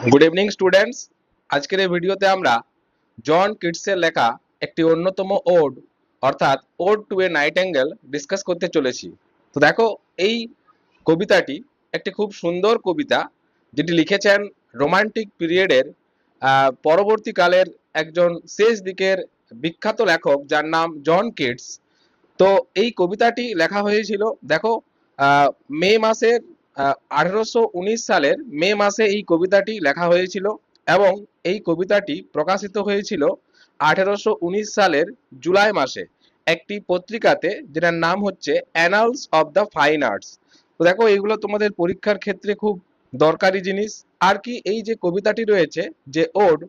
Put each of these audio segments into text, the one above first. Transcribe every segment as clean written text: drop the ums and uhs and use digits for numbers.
Good evening students. আজকের এই ভিডিওতে আমরা জন কিটসের লেখা একটি অন্যতম ওড অর্থাৎ ode to a nightingale discuss করতে চলেছি। তো দেখো, এই কবিতাটি একটি খুব সুন্দর কবিতা, যেটি লিখেছেন রোমান্টিক পিরিয়ডের পরবর্তীকালের একজন শেষ দিকের বিখ্যাত লেখক, যার নাম জন কিটস। তো এই কবিতাটি লেখা হয়েছিল, দেখো, মে মাসের 1819 সালের মে মাসে এই কবিতাটি লেখা হয়েছিল এবং এই কবিতাটি প্রকাশিত হয়েছিল 1819 সালের জুলাই মাসে একটি পত্রিকাতে, যেটার নাম হচ্ছে annals of the fine arts. তো দেখো, এইগুলো তোমাদের পরীক্ষার ক্ষেত্রে খুব দরকারি জিনিস। আর কি, এই যে কবিতাটি রয়েছে, যে ode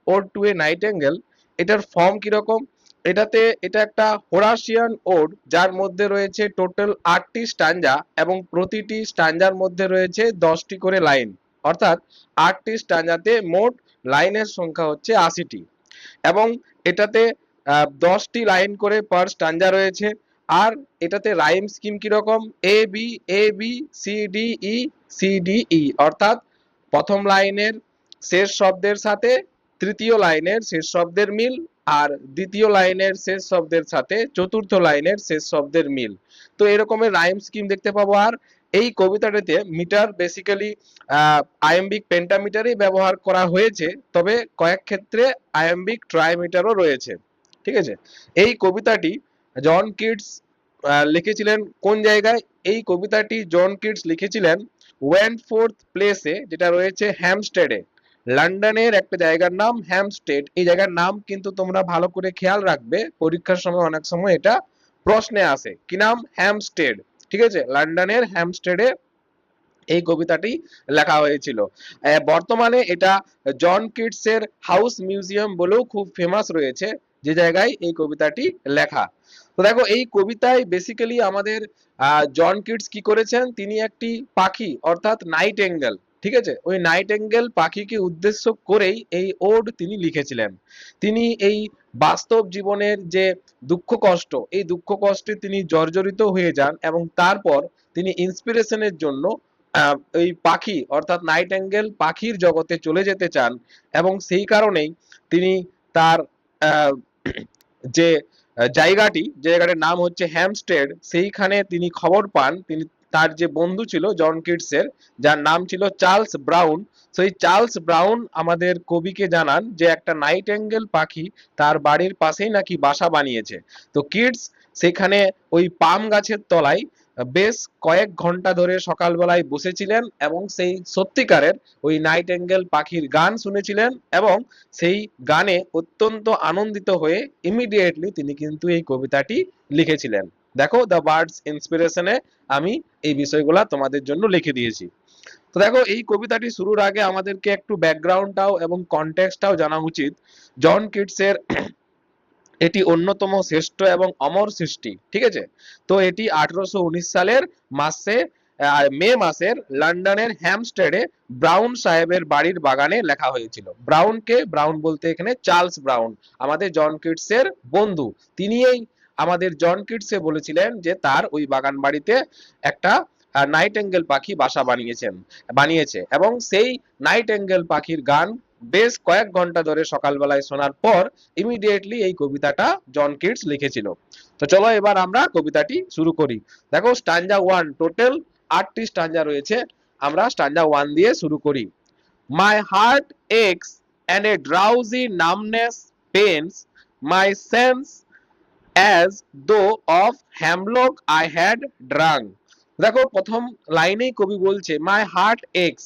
ode to a nightingale, এটার ফর্ম কিরকম? এটা একটা হোরাসিয়ান ওড, যার মধ্যে রয়েছে টোটাল 8টি স্ট্যাঞ্জা এবং প্রতিটি স্ট্যাঞ্জার মধ্যে রয়েছে 10টি করে লাইন, অর্থাৎ 8টি স্ট্যাঞ্জাতে মোট লাইনের সংখ্যা হচ্ছে 80টি এবং এটাতে 10টি লাইন করে পার স্ট্যাঞ্জা রয়েছে। আর এটাতে রাইম স্কিম কিরকম? A B A B C D E C D E, অর্থাৎ প্রথম লাইনের শেষ শব্দের সাথে তৃতীয় লাইনের শেষ শব্দের মিল, আর দ্বিতীয় লাইনের শেষ শব্দের সাথে চতুর্থ লাইনের শেষ শব্দের মিল। তো এরকমের রাইম স্কিম দেখতে পাবো। আর এই কবিতাটিতে মিটার বেসিক্যালি আয়াম্বিক পেন্টামিটারই ব্যবহার করা হয়েছে, তবে কয়েক ক্ষেত্রে আয়াম্বিক ট্রাইমিটারও রয়েছে। ঠিক আছে, এই কবিতাটি জন কিটস লিখেছিলেন কোন জায়গায়? এই কবিতাটি জন কিটস লিখেছিলেন ওয়েন্টফোর্থ প্লেসে, যেটা রয়েছে হ্যামস্টেডে। লন্ডনের একটা জায়গার নাম হ্যামস্টেড। এই জায়গার নাম কিন্তু তোমরা ভালো করে খেয়াল রাখবে, পরীক্ষার সময় অনেক সময় এটা প্রশ্নে আসে। কি নাম? হ্যামস্টেড। ঠিক আছে, লন্ডনের হ্যামস্টেডে এই কবিতাটি লেখা হয়েছিল। বর্তমানে এটা জন কিটসের হাউস মিউজিয়াম বলেও খুব ফেমাস রয়েছে, যে জায়গায় এই কবিতাটি লেখা। তো দেখো, এই কবিতায় বেসিক্যালি আমাদের জন কিটস কি করেছেন, তিনি একটি পাখি অর্থাৎ নাইট এঙ্গেল, ঠিক আছে, ওই নাইট এঙ্গেল পাখিকে উদ্দেশ্য করেই এই ওড তিনি লিখেছিলেন। তিনি এই বাস্তব জীবনের যে দুঃখ কষ্ট, এই দুঃখ কষ্টে তিনি জর্জরিত হয়ে যান এবং তারপর তিনি ইন্সপিরেশনের জন্য এই পাখি অর্থাৎ নাইট এঙ্গেল পাখির জগতে চলে যেতে চান এবং সেই কারণেই তিনি তার আহ, যে জায়গাটির নাম হচ্ছে হ্যামস্টেড, সেইখানে তিনি খবর পান। তিনি তার যে বন্ধু ছিল জন কিটসের, যার নাম ছিল চার্লস ব্রাউন, সেই চার্লস ব্রাউন আমাদের কবিকে জানান যে একটা নাইট এঙ্গেল পাখি তার বাড়ির পাশেই নাকি বাসা বানিয়েছে। তো কিটস সেখানে ওই পাম গাছের তলায় বেশ কয়েক ঘন্টা ধরে সকালবেলায় বসেছিলেন এবং সেই সত্যিকারের ওই নাইট এঙ্গেল পাখির গান শুনেছিলেন এবং সেই গানে অত্যন্ত আনন্দিত হয়ে ইমিডিয়েটলি তিনি কিন্তু এই কবিতাটি লিখেছিলেন। দেখো, দ্য বার্ডস ইন্সপিরেশনে আমি এই বিষয়গুলা তোমাদের জন্য লিখে দিয়েছি। তো দেখো, এই কবিতাটি শুরুর আগে আমাদেরকে একটু ব্যাকগ্রাউন্ডটাও এবং কনটেক্সটটাও জানা উচিত। জন কিটসের এটি অন্যতম শ্রেষ্ঠ এবং অমর সৃষ্টি। ঠিক আছে, তো এটি 1819 সালের মাসে মে মাসের লন্ডনের হ্যামস্টেডে ব্রাউন সাহেবের বাড়ির বাগানে লেখা হয়েছিল। ব্রাউন বলতে এখানে চার্লস ব্রাউন, আমাদের জন কিটসের বন্ধু। তিনি এই আমাদের জন কিটসে বলেছিলেন যে তার ওই বাগান বাড়িতে একটা নাইট এঙ্গেল পাখি বাসা বানিয়েছে এবং সেই নাইট এঙ্গেল পাখির গান বেশ কয়েক ঘন্টা ধরে সকালবেলায় শোনার পর ইমিডিয়েটলি এই কবিতাটা জন কিটস লিখেছিল। তো চলো এবার আমরা কবিতাটি শুরু করি। দেখো, স্টাঞ্জা 1, টোটাল 8টি স্টাঞ্জা রয়েছে। আমরা স্টাঞ্জা 1 দিয়ে শুরু করি। মাই হার্ট একস and a drowsy numbness pains my sense as though of hemlock I had drunk। দেখো, প্রথম লাইনেই কবি বলছে মাই হার্ট একস।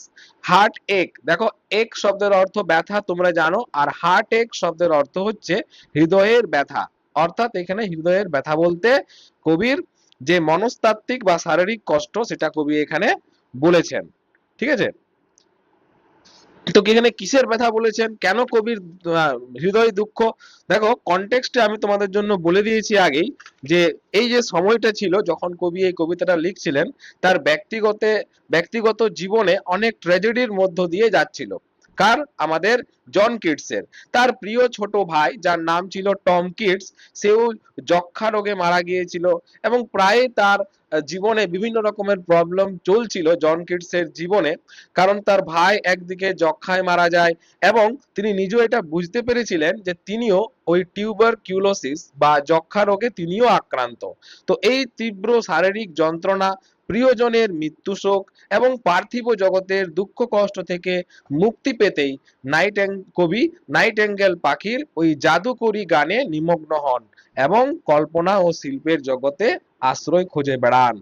হার্ট এক, দেখো, এক শব্দের অর্থ ব্যথা তোমরা জানো, আর হার্ট এক শব্দের অর্থ হচ্ছে হৃদয়ের ব্যথা। অর্থাৎ এখানে হৃদয়ের ব্যথা বলতে কবির যে মনস্তাত্ত্বিক বা শারীরিক কষ্ট, সেটা কবি এখানে বলেছেন। ঠিক আছে, তো এখানে কিসের ব্যথা বলেছেন, কেন কবির হৃদয় দুঃখ? দেখো, কনটেক্সটে আমি তোমাদের জন্য বলে দিয়েছি আগেই যে এই যে সময়টা ছিল যখন কবি এই কবিতাটা লিখছিলেন, তার ব্যক্তিগত জীবনে অনেক ট্র্যাজেডির মধ্য দিয়ে যাচ্ছিল। কার? আমাদের জন কিটসের। তার প্রিয় ছোট ভাই যার নাম ছিল টম কিটস, সেও যক্ষা রোগে মারা গিয়েছিল এবং প্রায় তার জীবনে বিভিন্ন রকমের প্রবলেম চলছিল জন কিটসের জীবনে, কারণ তার ভাই একদিকে যক্ষায় মারা যায় এবং তিনি নিজেও এটা বুঝতে পেরেছিলেন যে তিনিও ওই টিউবারকিউলোসিস বা যক্ষা রোগে তিনিও আক্রান্ত। তো এই তীব্র শারীরিক যন্ত্রণা, প্রিয়জনের মৃত্যু শোক এবং পার্থিব জগতের দুঃখ কষ্ট থেকে মুক্তি পেতেই কবি নাইটেঙ্গেল পাখির ওই জাদুকরি গানে নিমগ্ন হন এবং কল্পনা ও শিল্পের জগতে আশ্রয় খুঁজে বেড়ান।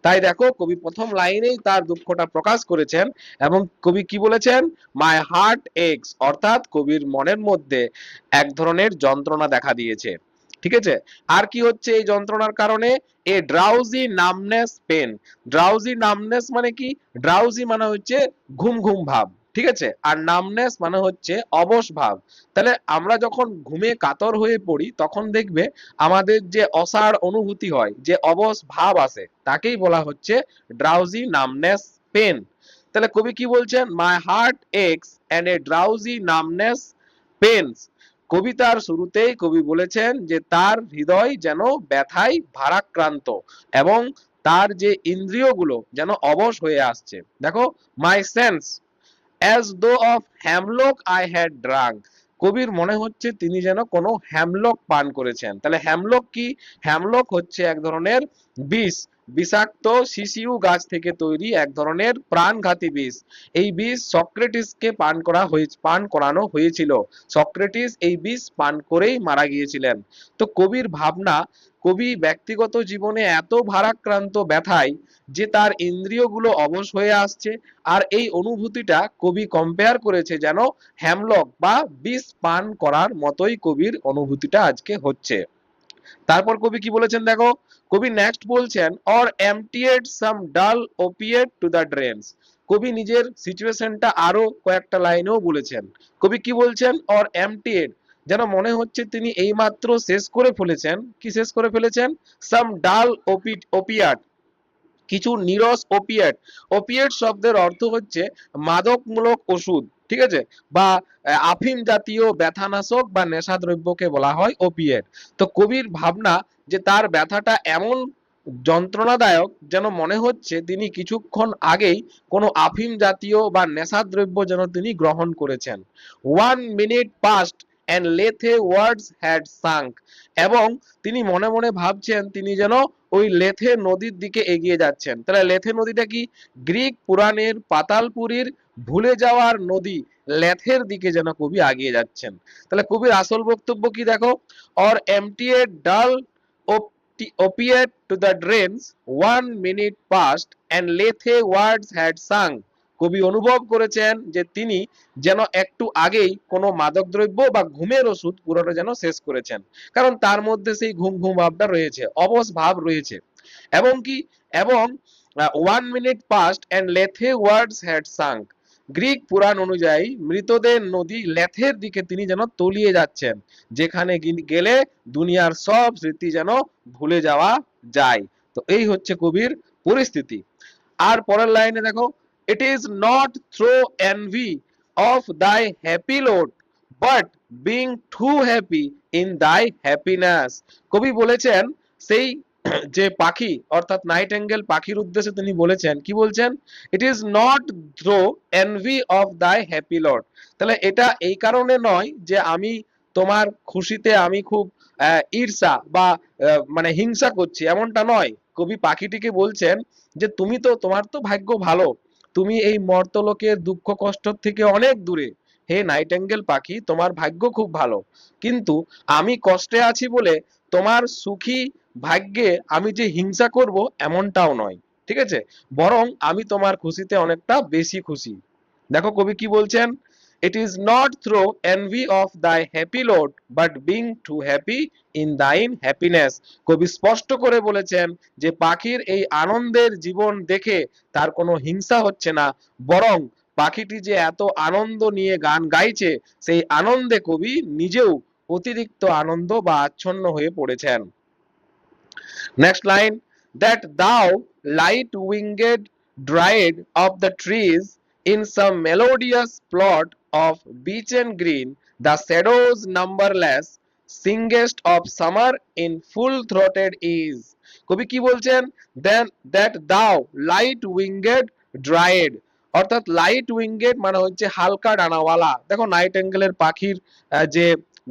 তাই দেখো কবি প্রথম লাইনেই তার দুঃখটা প্রকাশ করেছেন এবং কবি কি বলেছেন? মাই হার্ট এক্স, অর্থাৎ কবির মনের মধ্যে এক ধরনের যন্ত্রণা দেখা দিয়েছে। ঠিক আছে, আর কি হচ্ছে এই যন্ত্রণার কারণে? A drowsy numbness pain. Drowsy numbness মানে কি? ড্রাউজি মানে হচ্ছে ঘুম ঘুম ভাব, ঠিক আছে, আর নামনেস মানে হচ্ছে অবশ ভাব। তাহলে আমরা যখন ঘুমে কাতর হয়ে পড়ি তখন দেখবে আমাদের যে অসাড় অনুভূতি হয়, যে অবশ ভাব আসে, তাকেই বলা হচ্ছে ড্রাউজি নামনেস পেন। তাহলে কবি কি বলছেন? My heart aches and a drowsy numbness pains. কবিতার শুরুতেই কবি বলেছেন যে তার হৃদয় যেন ব্যথায় ভারাক্রান্ত এবং তার যে ইন্দ্রিয়গুলো যেন অবশ হয়ে আসছে। দেখো, মাই sense as though of hemlock I had drunk। কবির মনে হচ্ছে তিনি যেন কোনো হ্যামলক পান করেছেন। তাহলে হ্যামলক কি? হ্যামলক হচ্ছে এক ধরনের বিষ, বিষাক্ত শিশিউ গাছ থেকে তৈরি এক ধরনের প্রাণঘাতী বিষ। এই বিষ সক্রেটিসকে পান করানো হয়েছিল। সক্রেটিস এই বিষ পান করেই মারা গিয়েছিলেন। তো কবির ভাবনা, কবি ব্যক্তিগত জীবনে এত ভারাক্রান্ত ব্যথায় যে তার ইন্দ্রিয়গুলো অবশ হয়ে আসছে, আর এই অনুভূতিটা কবি কম্পেয়ার করেছে যেন হ্যামলক বা বিষ পান করার মতোই কবির অনুভূতিটা আজকে হচ্ছে। তারপর কবি কি বলেছেন দেখো, কবি নেক্সট বলছেন অর এমটিএড সাম ডাল ওপিয়েট টু দ্য ড্রেনস। কবি নিজের সিচুয়েশনটা আরো কয়েকটা লাইনেও বলেছেন। কবি কি বলছেন? অর এমটিএড, যেন মনে হচ্ছে তিনি এইমাত্র শেষ করে ফেলেছেন। কি শেষ করে ফেলেছেন? সাম ডাল ওপিয়াট, কিছু নিরস ওপিয়েট। ওপিয়েট শব্দের অর্থ হচ্ছে মাদকমূলক ওষুধ, ঠিক আছে, বা আফিম জাতীয় ব্যথানাশক বা নেশাদ্রব্যকে বলা হয় ওপিয়েট। তো কবির ভাবনা যে তার ব্যথাটা এমন যন্ত্রণাদায়ক যেন মনে হচ্ছে তিনি কিছুক্ষণ আগেই কোনো আফিম জাতীয় বা নেশাদ্রব্য যেন তিনি গ্রহণ করেছেন। 1 minute past and Lethe wards had sunk. এবং তিনি মনে মনে ভাবছেন তিনি যেন ওই লেথে নদীর দিকে এগিয়ে যাচ্ছেন। তাহলে লেথে নদীটা কি? গ্রিক পুরাণের পাতালপুরীর ভুলে যাওয়ার নদী লেথের দিকে যেন কবি এগিয়ে যাচ্ছেন। তাহলে কবির আসল বক্তব্য কি দেখো, অর এমটি এ ডাল opiate to the drains, 1 minute passed and Lethe wards had sunk. কবি অনুভব করেছেন যে তিনি যেন একটু আগেই কোনো মাদকদ্রব্য বা ঘুমের ওষুধ পুরোটা যেন শেষ করেছেন, কারণ তার মধ্যে সেই ঘুম ঘুম ভাবটা রয়েছে, অবশ ভাব রয়েছে। এবং কি? এবং 1 minute passed and Lethe wards had sunk. Greek পুরাণ অনুযায়ী মৃতদের নদী লেথের দিকে তিনি যেন তলিয়ে যাচ্ছেন, যেখানে গেলে দুনিয়ার সব স্মৃতি যেন ভুলে যাওয়া যায়। তো এই হচ্ছে কবির পরিস্থিতি। আর পরের লাইনে দেখো, it is not through envy of thy happy lot but being too happy in thy happiness. কবি বলেছেন সেই যে পাখি অর্থাৎ নাইটেঙ্গেল পাখির উদ্দেশ্যে তিনি বলেছেন, কি বলছেন? It is not through envy of thy happy lord. তাহলে এটা এই কারণে নয় যে আমি তোমার খুশিতে আমি খুব ঈর্ষা বা মানে হিংসা করছি, এমনটা নয়। কবি পাখিটিকে বলছেন যে তুমি তো, তোমার তো ভাগ্য ভালো, তুমি এই মর্তলোকের দুঃখ কষ্ট থেকে অনেক দূরে। হে নাইটেঙ্গেল পাখি, তোমার ভাগ্য খুব ভালো, কিন্তু আমি কষ্টে আছি বলে তোমার সুখী ভাগ্যে আমি যে হিংসা করব এমনটাও নয়, ঠিক আছে, বরং আমি তোমার খুশিতে অনেকটা বেশি খুশি। দেখো কবি কি বলছেন, it is not through envy of thy happy lot but being too happy in thine happiness. কবি স্পষ্ট করে বলেছেন যে পাখির এই আনন্দের জীবন দেখে তার কোনো হিংসা হচ্ছে না, বরং পাখিটি যে এত আনন্দ নিয়ে গান গাইছে সেই আনন্দে কবি নিজেও অতিরিক্ত আনন্দ বা আচ্ছন্ন হয়ে পড়েছেন। Next line, that thou light winged dryad of the trees In some melodious plot of beech and green, the shadows numberless, singest of summer in full throated ease. কবি কি বলছেন? Then that thou light winged dryad, অর্থাৎ light উইঙ্গেড মানে হচ্ছে হালকা ডানাওয়ালা। দেখো নাইটেঙ্গেলের পাখির যে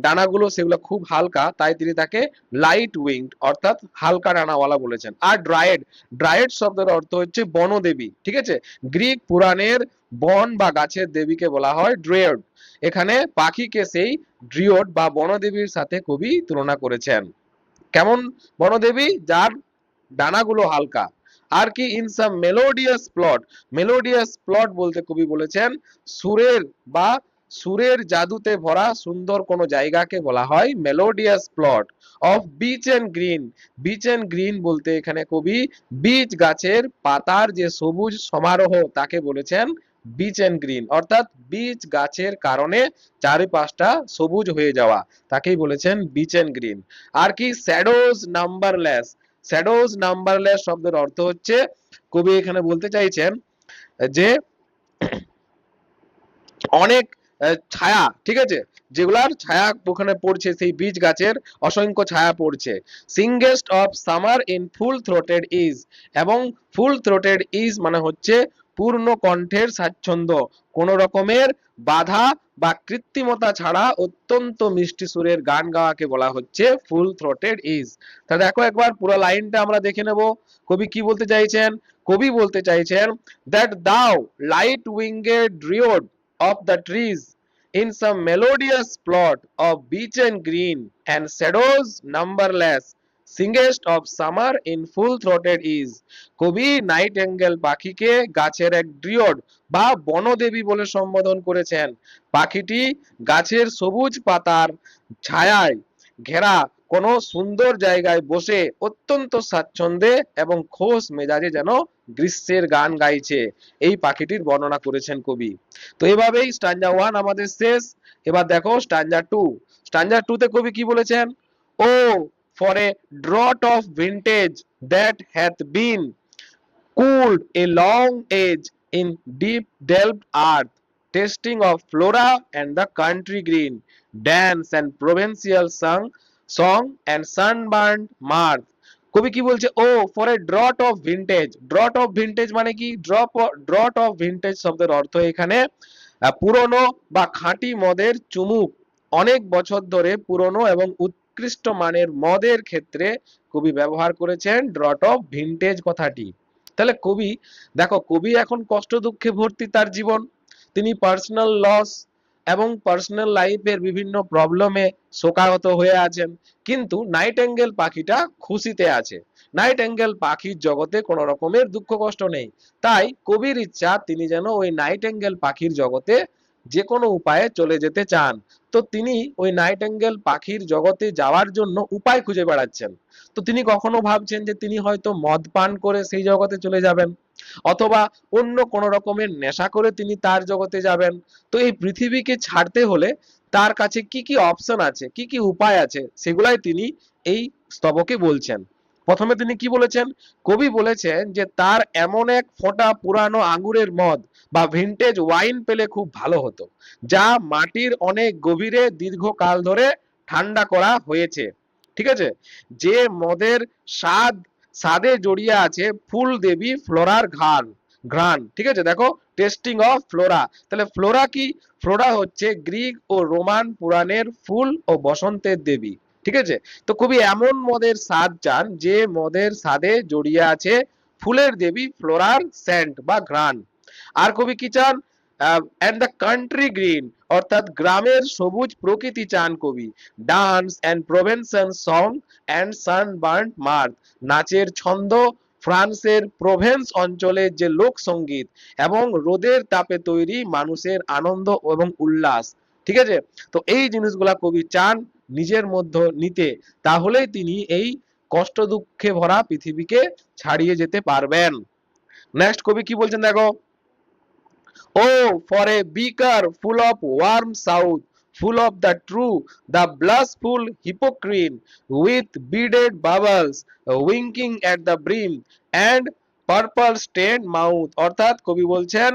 ডানাগুলো সেগুলো খুব হালকা, তাই তিনি তাকে লাইট উইংড অর্থাৎ হালকা ডানাওয়ালা বলেছেন। আর ড্রায়েড, ড্রায়েড শব্দের অর্থ হচ্ছে বনদেবী, ঠিক আছে। গ্রিক পুরাণের বন বা গাছের দেবীকে বলা হয় ড্রেয়ড। এখানে পাখিকে সেই ড্রিওড বা বনদেবীর সাথে কবি তুলনা করেছেন। কেমন বনদেবী? যার ডানাগুলো হালকা। আর কি? In some melodious plot, melodious plot বলতে কবি বলেছেন সুরের বা সুরের জাদুতে ভরা সুন্দর কোন জায়গাকে বলা হয় melodious plot. Of beech and green, beech and green বলতে এখানে কবি বীচ গাছের পাতার যে সবুজ সমারোহ তাকে বলেছেন বিচ এন্ড গ্রিন, অর্থাৎ বীচ গাছের কারণে চারিপাশটা সবুজ হয়ে যাওয়া, তাকেই বলেছেন বিচ এন্ড গ্রিন। আর কি? শ্যাডোজ নাম্বারলেস, শ্যাডোজ নাম্বারলেস শব্দের অর্থ হচ্ছে কবি এখানে বলতে চাইছেন যে অনেক ছায়া, ঠিক আছে, যেগুলার ছায়া ওখানে পড়ছে, সেই বীজ গাছের অসংখ্য ছায়া পড়ছে। Singest of summer in full throated ease, এবং ফুল থ্রোটেড ইজ মানে হচ্ছে পূর্ণ কণ্ঠের স্বাচ্ছন্দ্য, কোন রকমের বাধা বা কৃত্রিমতা ছাড়া অত্যন্ত মিষ্টি সুরের গান গাওয়াকে বলা হচ্ছে ফুল থ্রোটেড ইজ। তা দেখো একবার পুরো লাইনটা আমরা দেখে নেব। কবি কি বলতে চাইছেন? কবি বলতে চাইছেন দ্যাট দাও light উইঙ্গেড ড্রিওড of the trees in some melodious plot of beech and green and shadows numberless, singest of summer in full throated is. কবি নাইটেঙ্গেল পাখিকে গাছের এক ড্রিওড বা বনদেবী বলে সম্বোধন করেছেন। পাখিটি গাছের সবুজ পাতার ছায়ায় ঘেরা কোন সুন্দর জায়গায় বসে অত্যন্ত স্বাচ্ছন্দ্যে এবং খোশ মেজাজে যেন গ্রীষ্মের গান গাইছে, এই পাখিটির বর্ণনা করেছেন কবি। তো এভাবেই স্ট্যাঞ্জা 1 আমাদের শেষ। এবার দেখো স্ট্যাঞ্জা 2। স্ট্যাঞ্জা 2 তে কবি কি বলেছেন? O for a draught of vintage that hath been cooled a long age in deep delved earth, tasting of flora and the country green, dance and provincial song and sunburned mirth. কবি কি বলছে? O for a draught of vintage, draught of vintage মানে কি? Drought of vintage শব্দের অর্থ এখানে পুরনো বা খাঁটি মদের চুমুক। অনেক বছর ধরে পুরনো এবং উৎকৃষ্ট মানের মদের ক্ষেত্রে কবি ব্যবহার করেছেন ড্রট অফ ভিন্টেজ কথাটি। তাহলে কবি দেখো, কবি এখন কষ্ট দুঃখে ভর্তি তার জীবন, তিনি পার্সোনাল লস এবং পার্সোনাল লাইফের বিভিন্ন প্রবলেমে শোকাহত হয়ে আছেন, কিন্তু নাইটেঙ্গেল পাখিটা খুশিতে আছে। নাইটেঙ্গেল পাখির জগতে কোনো রকমের দুঃখ কষ্ট নেই, তাই কবির ইচ্ছা তিনি যেন ওই নাইটেঙ্গেল পাখির জগতে যে কোনো উপায়ে চলে যেতে চান। তো তিনি ওই নাইটেঙ্গেল পাখির জগতে যাওয়ার জন্য উপায় খুঁজে বেড়াচ্ছেন। তো তিনি কখনো ভাবছেন যে তিনি হয়তো মদ পান করে সেই জগতে চলে যাবেন, অথবা অন্য কোন রকমের নেশা করে তিনি তার জগতে যাবেন। তো এই পৃথিবীকে ছাড়তে হলে তার কাছে কি কি অপশন আছে, কি কি উপায় আছে, সেগুলাই তিনি এই স্তবকে বলছেন। প্রথমে তিনি কি বলেছেন? কবি বলেছেন যে তার এমন এক ফোঁটা পুরানো আঙ্গুরের মদ বা ভিন্টেজ ওয়াইন পেলে খুব ভালো হতো, যা মাটির অনেক গভীরে দীর্ঘকাল ধরে ঠান্ডা করা হয়েছে, ঠিক আছে, যে মদের স্বাদ স্বাদে জড়িয়ে আছে ফুল দেবী ফ্লোরার ঘ্রাণ, ঠিক আছে। দেখো টেস্টিং অফ ফ্লোরা, তাহলে ফ্লোরা কি? ফ্লোরা হচ্ছে গ্রিক ও রোমান পুরাণের ফুল ও বসন্তের দেবী, ঠিক আছে। তো কবি এমন মদের স্বাদ চান যে মদের স্বাদে জড়িয়ে আছে ফুলের দেবী ফ্লোরার সেন্ট বা ঘ্রাণ। আর কবি কি চান? এন্ড দ্য কান্ট্রি গ্রিন, অর্থাৎ গ্রামের সবুজ প্রকৃতি চান কবি। Dance and Provencal song and sunburn mirth, নাচের ছন্দ, ফ্রান্সের প্রোভেন্স অঞ্চলের যে লোকসঙ্গীত এবং রোদের তাপে তৈরি মানুষের আনন্দ এবং উল্লাস, ঠিক আছে। তো এই জিনিসগুলা কবি চান নিজের মধ্যে নিতে, তাহলেই তিনি এই কষ্ট দুঃখে ভরা পৃথিবীকে ছাড়িয়ে যেতে পারবেন। নেক্সট কবি কি বলছেন দেখো। Oh, for a beaker full of warm south, full of the true, the blushful hypocrite, with beaded bubbles, winking at the brim, and purple stained mouth, অর্থাৎ কবি বলছেন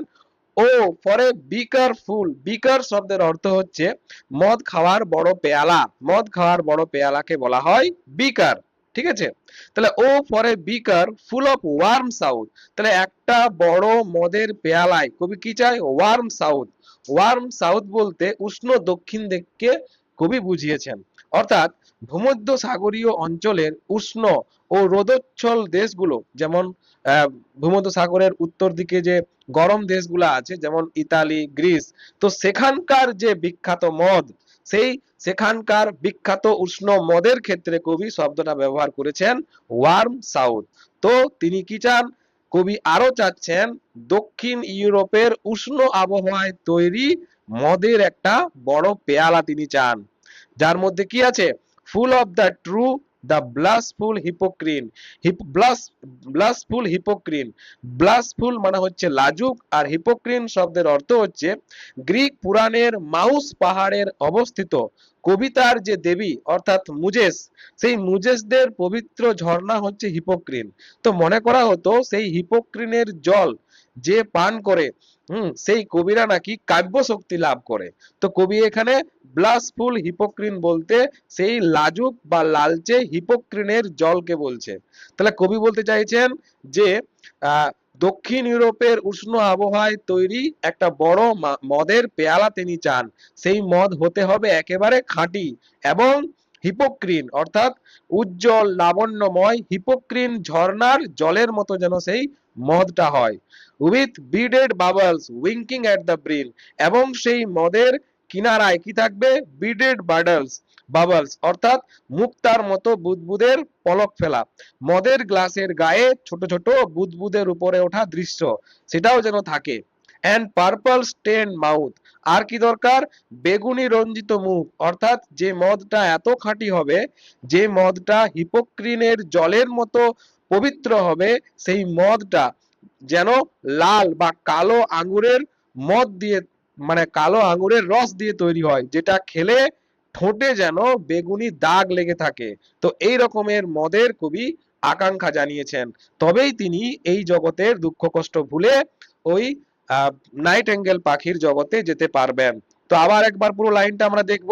ও ফর এ বিকার ফুল, বিকার শব্দের অর্থ হচ্ছে মদ খাওয়ার বড় পেয়ালা, মদ খাওয়ার বড় পেয়ালাকে বলা হয় বিকার, ঠিক আছে। তাহলে O for a beaker full of warm south, তাহলে একটা বড় মদের পেয়ালায় কবি কি চায়, ওয়ার্ম সাউথ। ওয়ার্ম সাউথ বলতে উষ্ণ দক্ষিণ দিককে কবি বুঝিয়েছেন, অর্থাৎ ভূমধ্য সাগরীয় অঞ্চলের উষ্ণ ও রোদোচ্ছল দেশগুলো, যেমন ভূমধ্য সাগরের উত্তর দিকে যে গরম দেশগুলো আছে যেমন ইতালি, গ্রিস, তো সেখানকার যে বিখ্যাত মদ, সেই সেখানকার বিখ্যাত উষ্ণ মদের ক্ষেত্রে কবি শব্দটা ব্যবহার করেছেন ওয়ার্ম সাউথ। তো তিনি কি চান, কবি আরো চাচ্ছেন দক্ষিণ ইউরোপের উষ্ণ আবহাওয়ায় তৈরি মদের একটা বড় পেয়ালা তিনি চান, যার মধ্যে কি আছে, full of the true the blushful Hippocrene, blushful Hippocrene, blushful মানে হচ্ছে লাজুক, আর হিপোক্রিন শব্দের অর্থ হচ্ছে গ্রিক পুরাণের মাউস পাহাড়ের অবস্থিত কবিতার যে দেবী অর্থাৎ মুজেস, সেই মুজেসদের পবিত্র ঝর্ণা হচ্ছে হিপোক্রিন। তো মনে করা হতো সেই হিপোক্রিনের জল যে পান করে সেই কবিরা নাকি কাব্য শক্তি লাভ করে। তো কবি এখানে ব্লাসফুল হিপোক্রিন বলতে সেই লাজুক বা লালচে হিপোক্রিনের জলকে বলছে। তাহলে কবি বলতে চাইছেন যে দক্ষিণ ইউরোপের উষ্ণ আবহাওয়ায় তৈরি একটা বড় মদের পেয়ালা তিনি চান, সেই মদ হতে হবে একেবারে খাঁটি এবং হিপোক্রিন অর্থাৎ উজ্জ্বল লাবণ্যময় হিপোক্রিন ঝর্ণার জলের মতো যেন সেই মদটা হয়, with beaded bubbles winking at the brim, এবং সেই মদের কিনারায় কি থাকবে, বিডেড বাবলস অর্থাৎ মুক্তার মতো বুদবুদের পলক ফেলা, মদের গ্লাসের গায়ে ছোট ছোট বুদবুদের উপরে ওঠা দৃশ্য সেটাও যেন থাকে, এন্ড পার্পল স্টেন মাউথ, আর কি দরকার, বেগুনি রঞ্জিত মুখ, অর্থাৎ যে মদটা এত খাঁটি হবে, যে মদটা হিপোক্রিনের জলের মতো পবিত্র হবে, সেই মদটা যেন লাল বা কালো আঙ্গুরের মদ দিয়ে মানে কালো আঙ্গুরের রস দিয়ে তৈরি হয়, যেটা খেলে ঠোঁটে যেন বেগুনি দাগ লেগে থাকে। তো এই রকমের মদের কবি আকাঙ্ক্ষা জানিয়েছেন, তবেই তিনি এই জগতের দুঃখ কষ্ট ভুলে ওই নাইটেঙ্গেল পাখির জগতে যেতে পারবেন। তো আবার একবার পুরো লাইনটা আমরা দেখব,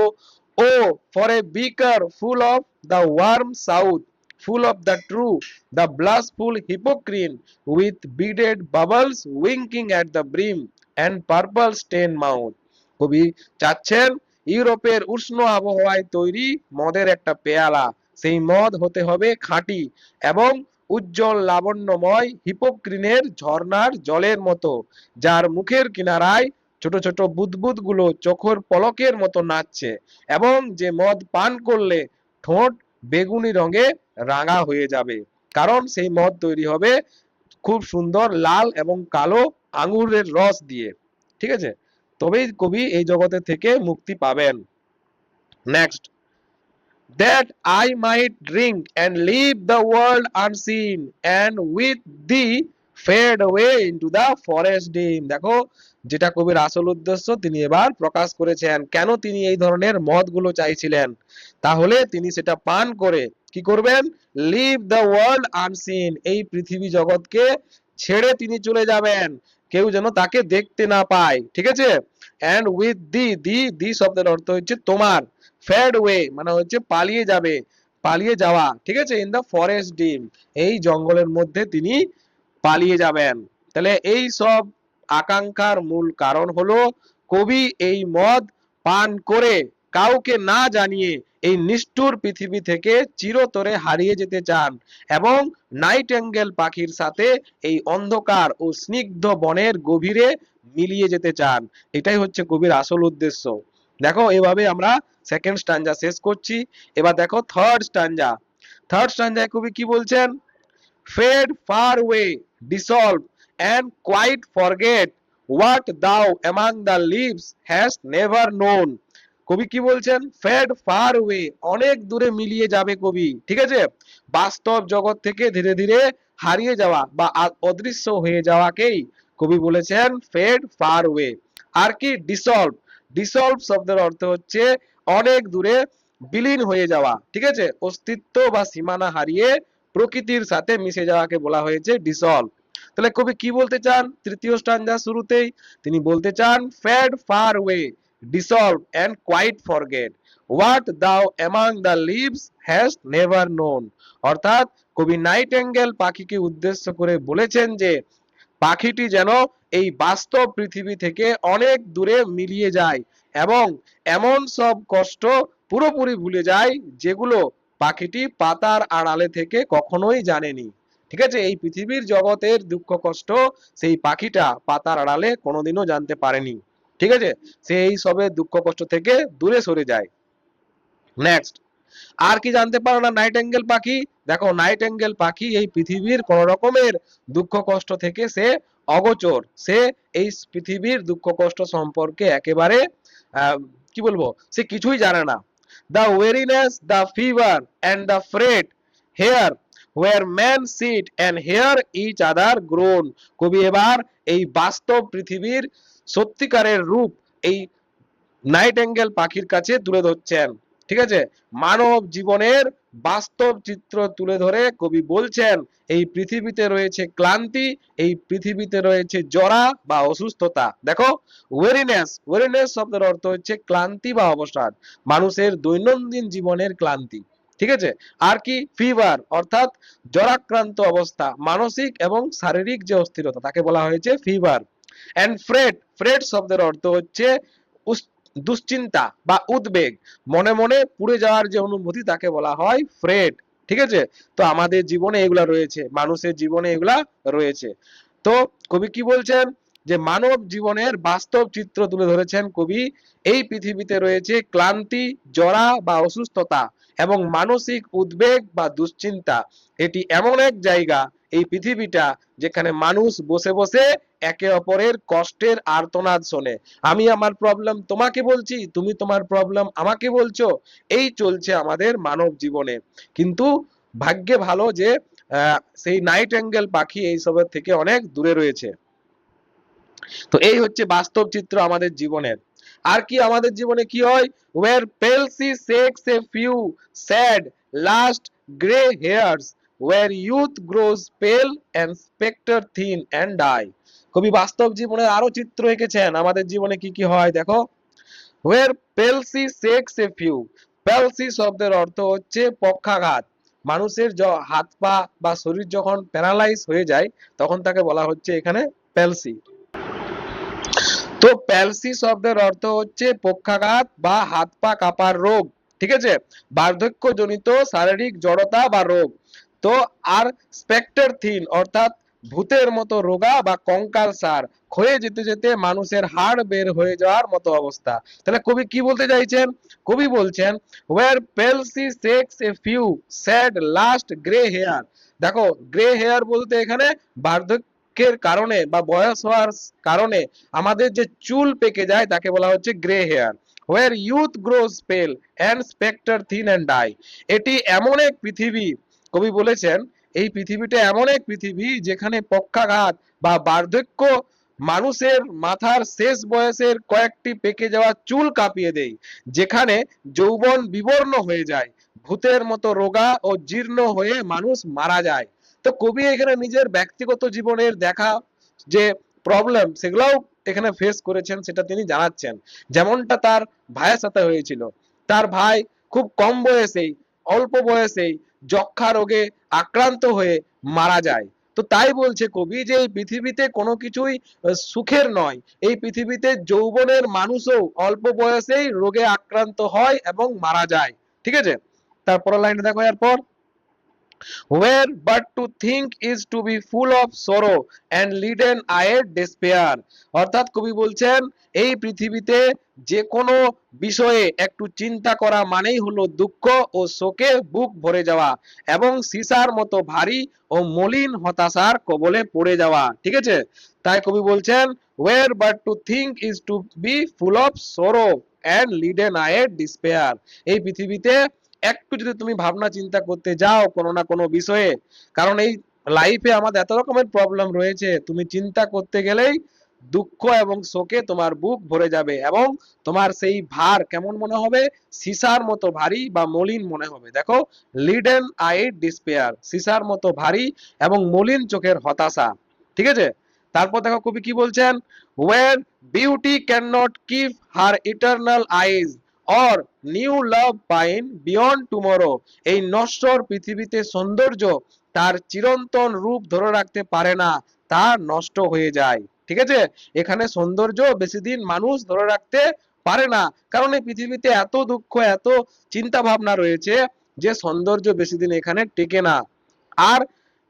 O for a beaker full of the warm south, full of the true, the blissful hypocrite, with beaded bubbles winking at the brim and purple stained mouth. কবি চাচ্ছেন ইউরোপের উষ্ণ আবহাওয়ায় তৈরি মদের একটা পেয়ালা, সেই মদ হতে হবে খাঁটি এবং উজ্জ্বল লাবণ্যময় হিপোক্রিনের ঝর্ণার জলের মতো, যার মুখের কিনারায় ছোট ছোট বুদবুদ গুলো চোখের পলকের মতো নাচছে, এবং যে মদ পান করলে ঠোঁট বেগুনি রঙে রাঙা হয়ে যাবে, কারণ সেই মদ তৈরি হবে খুব সুন্দর লাল এবং কালো আঙুরের রস দিয়ে, ঠিক আছে। তবেই কবি এই জগতে থেকে মুক্তি পাবেন। Next, that I might drink and leave the world unseen and with thee fade away into the forest dim। দেখো যেটা কবির আসল উদ্দেশ্য তিনি এবার প্রকাশ করেছেন, কেন তিনি এই ধরনের মদগুলো চাইছিলেন, তাহলে তিনি সেটা পান করে কি করবেন, লিভ দ্য ওয়ার্ল্ড আনসিন, এই পৃথিবী জগৎকে ছেড়ে তিনি চলে যাবেন, কেউ যেন তাকে দেখতে না পায়, ঠিক আছে। এন্ড উইথ দি শব্দের অর্থ হচ্ছে তোমার, ফেড ওয়ে মানে হচ্ছে পালিয়ে যাবে, পালিয়ে যাওয়া, ঠিক আছে, ইন দা ফরেস্ট ডিম, এই জঙ্গলের মধ্যে তিনি পালিয়ে যাবেন। তাহলে এই সব আকাঙ্ক্ষার মূল কারণ হলো কবি এই মদ পান করে কাউকে না জানিয়ে এই নিষ্ঠুর পৃথিবী থেকে চিরতরে হারিয়ে যেতে চান এবং নাইটেঙ্গেল পাখির সাথে এই অন্ধকার ও স্নিগ্ধ বনের গভীরে মিলিয়ে যেতে চান, এটাই হচ্ছে কবির আসল উদ্দেশ্য। দেখো এভাবে আমরা সেকেন্ড স্ট্যাঞ্জা শেষ করছি। এবার দেখো থার্ড স্ট্যাঞ্জা, থার্ড স্ট্যাঞ্জায় কবি কি বলছেন, fade far away, dissolve, and quite forget what thou among the leaves hast never known। কবি কি বলছেন, ফেড ফার ওয়ে, অনেক দূরে মিলিয়ে যাবে কবি, ঠিক আছে, বাস্তব জগৎ থেকে ধীরে ধীরে হারিয়ে যাওয়া বা অদৃশ্য হয়ে যাওয়াকেই কবি বলেছেন ফেড ফার ওয়ে। আর কি ডিসলভ, ডিসলভ শব্দের অর্থ হচ্ছে অনেক দূরে বিলীন হয়ে যাওয়া, ঠিক আছে, অস্তিত্ব বা সীমানা হারিয়ে প্রকৃতির সাথে মিশে যাওয়াকে বলা হয়েছে ডিসলভ। তাহলে কবি কি বলতে চান তৃতীয় স্ট্যান্জা শুরুতেই? তিনি বলতে চান fade far away, dissolve and quite forget what thou among the leaves has never known. অর্থাৎ কবি নাইটেঙ্গেল পাখিকে উদ্দেশ্য করে বলেছেন যে পাখিটি যেন এই বাস্তব পৃথিবী থেকে অনেক দূরে মিলিয়ে যায় এবং এমন সব কষ্ট পুরোপুরি ভুলে যায় যেগুলো পাখিটি পাতার আড়ালে থেকে কখনোই জানেনি। ঠিক আছে, এই পৃথিবীর জগতের দুঃখ কষ্ট সেই পাখিটা পাতার আড়ালে কোনোদিনও জানতে পারেনি। ঠিক আছে, সে এই সবে দুঃখ কষ্ট থেকে দূরে সরে যায়। নেক্সট, আর কি জানতে পারো না নাইটেঙ্গেল পাখি? দেখো নাইটেঙ্গেল পাখি এই পৃথিবীর কোন রকমের দুঃখ কষ্ট থেকে সে অগোচর, সে এই পৃথিবীর দুঃখ কষ্ট সম্পর্কে একেবারে কি বলবো, সে কিছুই জানে না। The weariness, the fever and the fret here where men sit and hear each other groan। কবি এবার এই বাস্তব পৃথিবীর সত্যিকারের রূপ এই নাইটেঙ্গেল পাখির কাছে তুলে ধরছেন। ঠিক আছে, মানব জীবনের বাস্তব চিত্র তুলে ধরে কবি বলছেন এই পৃথিবীতে রয়েছে ক্লান্তি, এই পৃথিবীতে রয়েছে জরা বা অসুস্থতা। দেখো ওয়েরিনেস, ওয়েরিনেস শব্দের অর্থ হচ্ছে ক্লান্তি বা অবসাদ, মানুষের দৈনন্দিন জীবনের ক্লান্তি। ঠিক আছে, আর কি ফিভার অর্থাৎ জরাক্রান্ত অবস্থা, মানসিক এবং শারীরিক যে অস্থিরতা তাকে বলা হয়েছে ফিভার। এন্ড ফ্রেট, ফ্রেট শব্দের অর্থ হচ্ছে দুশ্চিন্তা বা উদ্বেগ, মনে মনে পুড়ে যাওয়ার যে অনুভূতি তাকে বলা হয় ফ্রেট। ঠিক আছে, তো আমাদের জীবনে এগুলা রয়েছে, মানুষের জীবনে এগুলা রয়েছে। তো কবি কি বলছেন যে মানব জীবনের বাস্তব চিত্র তুলে ধরেছেন কবি, এই পৃথিবীতে রয়েছে ক্লান্তি, জরা বা অসুস্থতা এবং মানসিক উদ্বেগ বা দুশ্চিন্তা। এটি এমন এক জায়গা এই পৃথিবীটা যেখানে মানুষ বসে বসে একে অপরের কষ্টের আর্তনাদ শোনে। আমি আমার প্রবলেম তোমাকে বলছি, তুমি তোমার প্রবলেম আমাকে বলছো, এই চলছে আমাদের মানব জীবনে। কিন্তু ভাগ্যে ভালো যে সেই নাইটেঙ্গেল পাখি এইসবের থেকে অনেক দূরে রয়েছে। তো এই হচ্ছে বাস্তব চিত্র আমাদের জীবনের। আর কি আমাদের জীবনে কি হয়? where palsy shakes a few sad last gray hairs, where youth grows pale and spectre thin and die। কবি বাস্তব জীবনের আরো চিত্র এঁকেছেন আমাদের জীবনে কি কি হয় দেখো। where palsy shakes a few, palsy শব্দের অর্থ হচ্ছে পক্ষাঘাত, মানুষের হাত পা বা শরীর যখন প্যারালাইজ হয়ে যায় তখন তাকে বলা হচ্ছে এখানে প্যালসি। তো প্যালসি শব্দের অর্থ হচ্ছে পক্ষাঘাত বা হাত পা কাঁপার রোগ। ঠিক আছে, বার্ধক্যজনিত শারীরিক জড়তা বা রোগ। তো আর স্পেক্টার থিন অর্থাৎ ভূতের মতো রোগা বা কঙ্কালসার, ক্ষয়ে যেতে যেতে মানুষের হাড় বের হয়ে যাওয়ার মতো অবস্থা। তাহলে কবি কি বলতে চাইছেন? কবি বলছেন where palsy shakes a few sad last gray hair। দেখো গ্রে হেয়ার বলতে এখানে বার্ধক্যের কারণে বা বয়স হওয়ার কারণে আমাদের যে চুল পেকে যায় তাকে বলা হচ্ছে grey hair. where youth grows pale and spectre thin and die। এটি এমন এক পৃথিবী, কবি বলেছেন এই পৃথিবীটা এমন এক পৃথিবী যেখানে পক্ষাঘাত বা বার্ধক্য মানুষের মাথার শেষ বয়সের কয়েকটি পেকে যাওয়া চুল কাঁপিয়ে দেয়, যেখানে যৌবন বিবর্ণ হয়ে যায়, ভূতের মতো রোগা ও জীর্ণ হয়ে মানুষ মারা যায়। তো কবি এখানে নিজের ব্যক্তিগত জীবনের দেখা যে প্রবলেম সেগুলোও এখানে ফেস করেছেন সেটা তিনি জানাচ্ছেন। যেমনটা তার ভাইয়ের সাথে হয়েছিল, তার ভাই খুব কম বয়সেই, অল্প বয়সেই যক্ষা রোগে আক্রান্ত হয়ে মারা যায়। তো তাই বলছে কবি যে এই পৃথিবীতে কোনো কিছুই সুখের নয়, এই পৃথিবীতে যৌবনের মানুষও অল্প বয়সেই রোগে আক্রান্ত হয় এবং মারা যায়। ঠিক আছে, তারপর লাইনে দেখো এরপর where but to think is to be full of sorrow and leaden a despair। অর্থাৎ কবি বলছেন এই পৃথিবীতে যে কোনো বিষয়ে একটু চিন্তা করা মানেই হলো দুঃখ ও শোকে বুক ভরে যাওয়া এবং সীসার মতো ভারী ও মলিন হতাশার কবলে পড়ে যাওয়া। ঠিক আছে, তাই কবি বলছেন where but to think is to be full of sorrow and leaden a despair। এই পৃথিবীতে একটু যদি তুমি ভাবনা চিন্তা করতে যাও কোনো না কোনো বিষয়ে, কারণ এই লাইফে আমাদের এত রকমের প্রবলেম রয়েছে, তুমি চিন্তা করতে গেলেই দুঃখ এবং শোকে তোমার বুক ভরে যাবে এবং তোমার সেই ভার কেমন মনে হবে? সীসার মতো ভারী বা মলিন মনে হবে। দেখো লিডেন আই ডিসপেয়ার, সীসার মতো ভারী এবং মলিন চোখের হতাশা। ঠিক আছে। তারপর দেখো কবি কি বলছেন, where beauty cannot keep her eternal eyes or new love pine beyond tomorrow, এই নশ্বর পৃথিবীতে সৌন্দর্য তার চিরন্তন রূপ ধরে রাখতে পারে না, তা নষ্ট হয়ে যায়। ঠিক আছে, এখানে সৌন্দর্য বেশি দিন মানুষ ধরে রাখতে পারে না, কারণ এই পৃথিবীতে এত দুঃখ, এত চিন্তা ভাবনা রয়েছে যে সৌন্দর্য বেশি দিন এখানে টেকে না। আর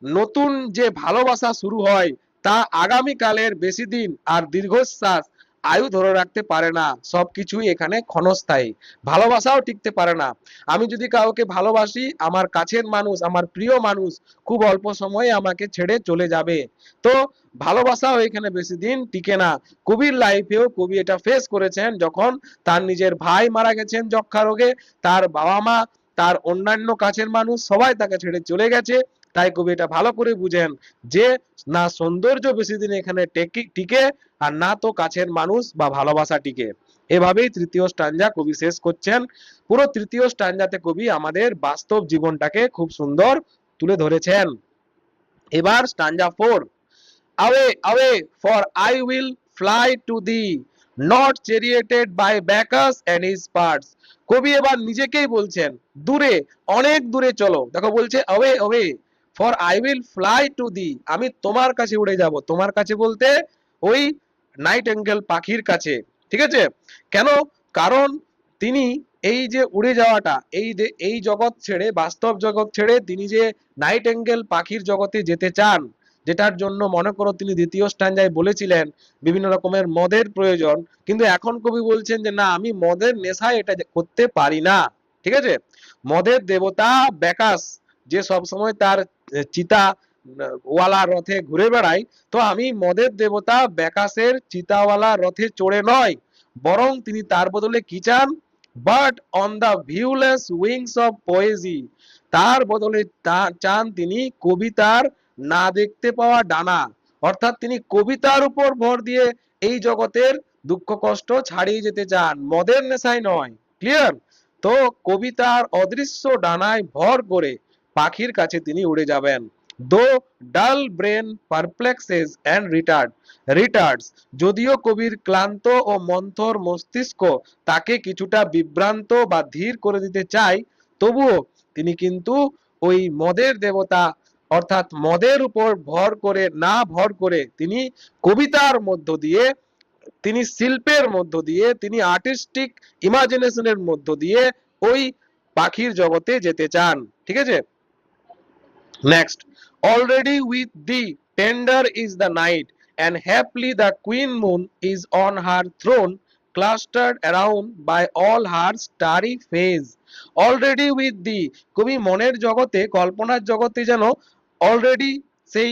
নতুন যে ভালোবাসা শুরু হয় তা আগামীকালের বেশি দিন আর দীর্ঘশ্বাস আয়ু ধরে রাখতে পারে না, সবকিছুই এখানে ক্ষণস্থায়ী, ভালোবাসাও টিকতে পারে না। আমি যদি কাউকে ভালোবাসি, আমার কাছের মানুষ, আমার প্রিয় মানুষ খুব অল্প সময়ে আমাকে ছেড়ে চলে যাবে, তো ভালোবাসাও এখানে বেশি দিন টিকে না। কবির লাইফেও কবি এটা ফেস করেছেন, যখন তার নিজের ভাই মারা গেছেন যক্ষা রোগে, তার বাবা মা, তার অন্যান্য কাছের মানুষ সবাই তাকে ছেড়ে চলে গেছে। তাই কবি এটা ভালো করে বুঝেন যে না সৌন্দর্য বেশি দিন এখানে টিকে, আর না তো কাছের মানুষ বা ভালোবাসা টিকে। এভাবেই তৃতীয় স্ট্যাঞ্জা কবি শেষ করছেন। পুরো তৃতীয় স্ট্যাঞ্জাতে কবি আমাদের বাস্তব জীবনটাকে খুব সুন্দর তুলে ধরেছেন। এবার স্ট্যাঞ্জা 4, away away for I will fly to thee, not charioted by Bacchus and his parts। কবি এবার নিজেকেই বলছেন দূরে, অনেক দূরে চলো। দেখো বলছে away away for I will fly to thee, আমি তোমার কাছে উড়ে যাব। তোমার কাছে বলতে ওই নাইট এঙ্গেল পাখির কাছে। ঠিক আছে, কেন? কারণ তিনি এই যে উড়ে যাওয়াটা, এই যে এই জগৎ ছেড়ে, বাস্তব জগৎ ছেড়ে তিনি যে নাইট এঙ্গেল পাখির জগতে যেতে চান, যেটার জন্য মনে করো তিনি দ্বিতীয় স্ট্যাঞ্জায় বলেছিলেন বিভিন্ন রকমের মদের প্রয়োজন, কিন্তু এখন কবি বলছেন যে না, আমি মদের নেশায় এটা করতে পারি না। ঠিক আছে, মদের দেবতা ব্যাকাস যে সব সময় তার চিতা ওয়ালা রথে ঘুরে বেড়ায়, তো আমি মদের দেবতা ব্যাকাসের চিতাওয়ালা রথে চড়ে নয়, বরং তিনি তার বদলে কি চান, but on the viewless wings of poesy, তার বদলে চান তিনি কবিতার না দেখতে পাওয়া ডানা, অর্থাৎ তিনি কবিতার উপর ভর দিয়ে এই জগতের দুঃখ কষ্ট ছাড়িয়ে যেতে চান, মদের নেশায় নয়। ক্লিয়ার? তো কবিতার অদৃশ্য ডানায় ভর করে পাখির কাছে তিনি উড়ে যাবেন। দো ডাল ব্রেন পারপ্লেক্সেস এন্ড রিটার্ডস, যদিও কবির ক্লান্ত ও মন্থর মস্তিষ্ক তাকে কিছুটা বিভ্রান্ত বা ধীর করে দিতে চায়, তবুও তিনি কিন্তু ওই মদের দেবতা অর্থাৎ মদের উপর ভর করে তিনি কবিতার মধ্য দিয়ে, তিনি শিল্পের মধ্য দিয়ে, তিনি আর্টিস্টিক ইমাজিনেশনের মধ্য দিয়ে ওই পাখির জগতে যেতে চান। ঠিক আছে, next, already with thee tender is the night and happily the queen moon is on her throne clustered around by all her starry face। already with thee, কবি মনের জগতে, কল্পনার জগতে যেন অলরেডি সেই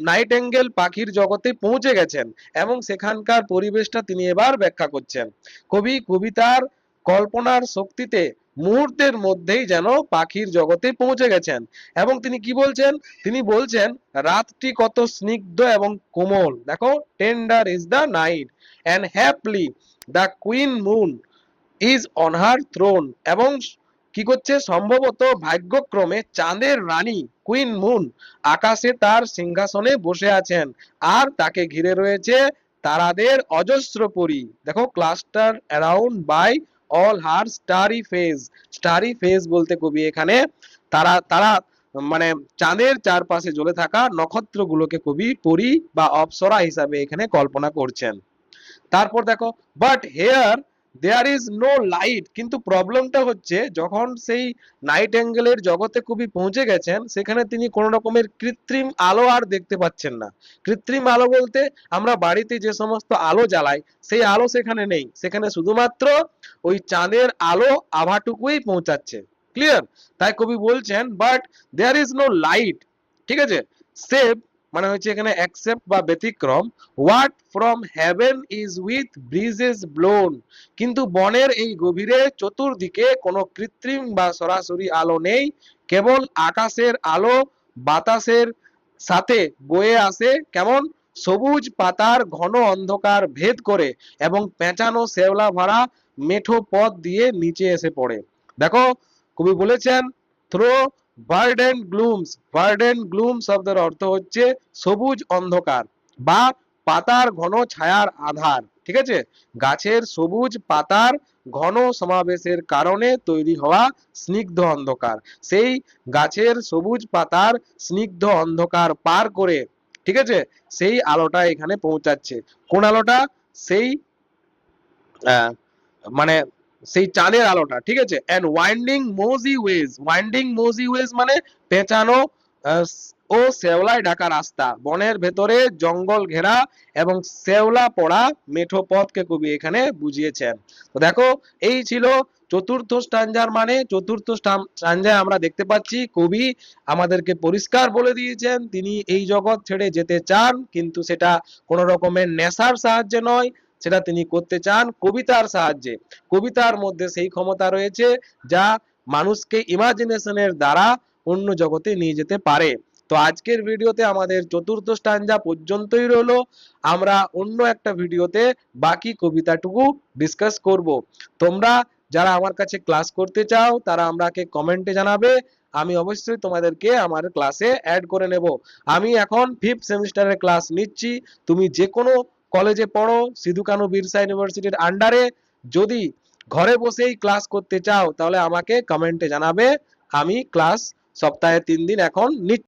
নাইট এঙ্গেল পাখির জগতে পৌঁছে গেছেন, এবং সেখানকার পরিবেশটা তিনি এবার ব্যাখ্যা করছেন। কবি কবিতার কল্পনার শক্তিতে মুহূর্তের মধ্যেই যেন পাখির জগতে পৌঁছে গেছেন, এবং তিনি কি বলছেন, তিনি বলছেন রাতটি কত স্নিগ্ধ এবং কোমল। দেখো, tender is the night and haply the queen moon is on her throne, এবং কি করছে, সম্ভবত ভাগ্যক্রমে চাঁদের রানী কুইন মুন আকাশে তার সিংহাসনে বসে আছেন, আর তাকে ঘিরে রয়েছে তারাদের অজস্র পরী। দেখো, cluster around by all her starry fays. Starry fays বলতে কবি এখানে তারা তারা মানে চাঁদের চারপাশে জ্বলে থাকা নক্ষত্রগুলোকে কবি পরী বা অপ্সরা হিসাবে এখানে কল্পনা করছেন। তারপর দেখো, but here there is no light, কিন্তু প্রবলেমটা হচ্ছে যখন সেই নাইট অ্যাঙ্গেলের জগতে কবি পৌঁছে গেছেন, সেখানে তিনি কোন রকমের কৃত্রিম আলো আর দেখতে পাচ্ছেন না। কৃত্রিম আলো বলতে আমরা বাড়িতে যে সমস্ত আলো জ্বালাই, সেই আলো সেখানে নেই, সেখানে শুধুমাত্র ওই চাঁদের আলো আভাটুকুই পৌঁছাচ্ছে। ক্লিয়ার? তাই কবি বলছেন but there is no light, ঠিক আছে, সেভ মানে হচ্ছে এখানে অ্যাকসেপ্ট বা ব্যতিক্রম, what from heaven is with breezes blown, কিন্তু বনের এই গভীরে চতুর্দিকে কোনো কৃত্রিম বা সরাসরি আলো নেই, কেবল আকাশের আলো বাতাসের সাথে বয়ে আসে, কেমন সবুজ পাতার ঘন অন্ধকার ভেদ করে এবং পেঁচানো শেওলা ভরা মেঠো পথ দিয়ে নিচে এসে পড়ে। দেখো, কবি বলেছেন থ্রো ভার্ডেন্ট গ্লুম শব্দের অর্থ হচ্ছে সবুজ অন্ধকার বা পাতার ঘন ছায়ার আধার। ঠিক আছে, গাছের সবুজ পাতার ঘন সমাবেশের কারণে তৈরি হওয়া স্নিগ্ধ অন্ধকার। সেই গাছের সবুজ পাতার স্নিগ্ধ অন্ধকার পার করে, ঠিক আছে, সেই আলোটা এখানে পৌঁছাচ্ছে। কোন আলোটা? সেই আহ, মানে সেই চাঁদের আলোটা। ঠিক আছে, এন্ড ওয়াইন্ডিং মোজি ওয়েজ মানে পেঁচানো আহ, ও শেওলায় ঢাকা রাস্তা, বনের ভেতরে জঙ্গল ঘেরা এবং শেওলা পড়া মেঠো পথকে কবি এখানে বুঝিয়েছেন। তো দেখো, এই ছিল চতুর্থ স্ট্যাঞ্জার মানে। চতুর্থ স্ট্যাঞ্জায় আমরা দেখতে পাচ্ছি কবি আমাদেরকে পরিষ্কার বলে দিয়েছেন তিনি এই জগৎ ছেড়ে যেতে চান, কিন্তু সেটা কোন রকমের নেশার সাহায্যে নয়, সেটা তিনি করতে চান কবিতার সাহায্যে। কবিতার মধ্যে সেই ক্ষমতা রয়েছে যা মানুষকে ইমাজিনেশনের দ্বারা অন্য জগতে নিয়ে যেতে পারে। তো আজকের ভিডিওতে আমাদের চতুর্থ স্ট্যাঞ্জা পর্যন্তই রইলো। আমরা অন্য একটা ভিডিওতে বাকি কবিতাটুকু ডিসকাস করব। তোমরা যারা আমার কাছে ক্লাস করতে চাও তারা আমাকে কমেন্টে জানাবে, আমি অবশ্যই তোমাদেরকে আমার ক্লাসে অ্যাড করে নেব। আমি এখন 5th সেমিস্টারের ক্লাস নিচ্ছি। তুমি যে কোনো কলেজে পড়ো, সিধু কানু বিরসা ইউনিভার্সিটির আন্ডারে, যদি ঘরে বসেই ক্লাস করতে চাও তাহলে আমাকে কমেন্টে জানাবে। আমি ক্লাস সপ্তাহে 3 দিন এখন নিচ্ছি।